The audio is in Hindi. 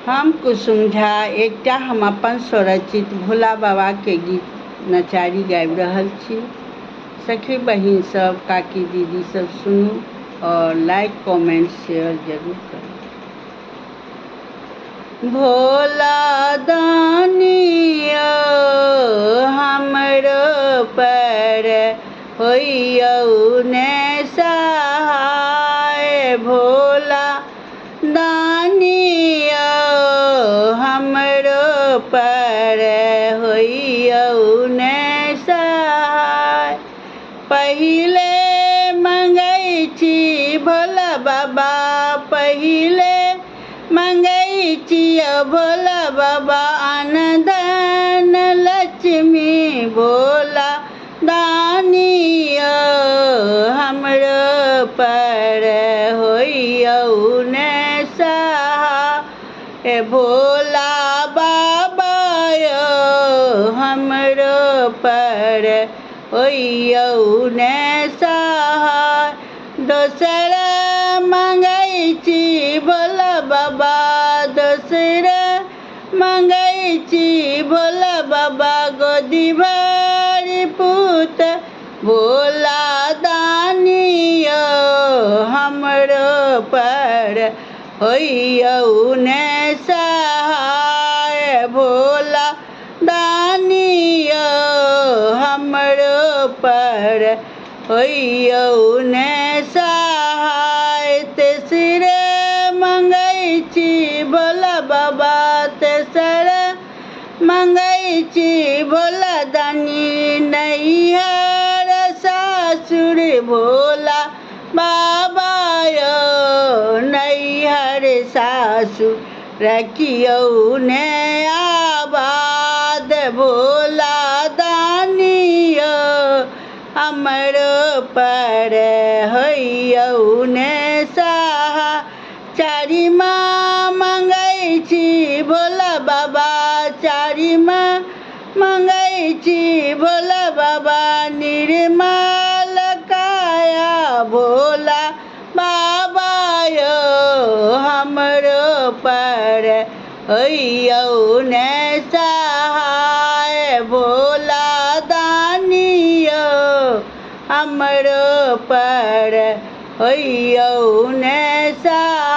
हम कुसुम झा एकटा हम अपन स्वरचित भोला बाबा के गीत नचारी गाबि रहल छी। सखी बहिन सब, काकी दीदी सब सुनू और लाइक कमेंट शेयर जरूर करू। भोला दानिया हमरो पर होइयौ ने सहाय। भोला दानिया हमरो पर होइयौ ने सहाय। पहिले मंगै छी भोला बाबा, पहिले मंगै छी भोला बाबा, अन्न धन लक्ष्मी भोला दानिया हमरो पर होइयौ ने सहाय। भोला बाबा यौ हमरो पर होइयौ ने सहाय। दोसर मंगै छी भोला बाबा, दोसर मंगै छी भोला बाबा, गोदी भरि पूत भोला दानिया हमरो पर होइयौ ने सहाय। भोला दानिया हमरो पर होइयौ ने सहाय। तेसर मंगै छी भोला बाबा, तेसर मंगै छी भोला दानी, नैहर सासुर भोला बाबा यौ नैहर सासुर रखियौ ने आबाद। भोला दानिया हमरो पर होइयौ ने सहाय। चारिमा मंगै छी भोला बाबा, चारिमा मंगै छी भोला बाबा, निर्मल काया भोला बाबा यौ हमरो पर होइयौ ने सहाय। भोला दानिया हमरो पर होइयौ ने सहाय।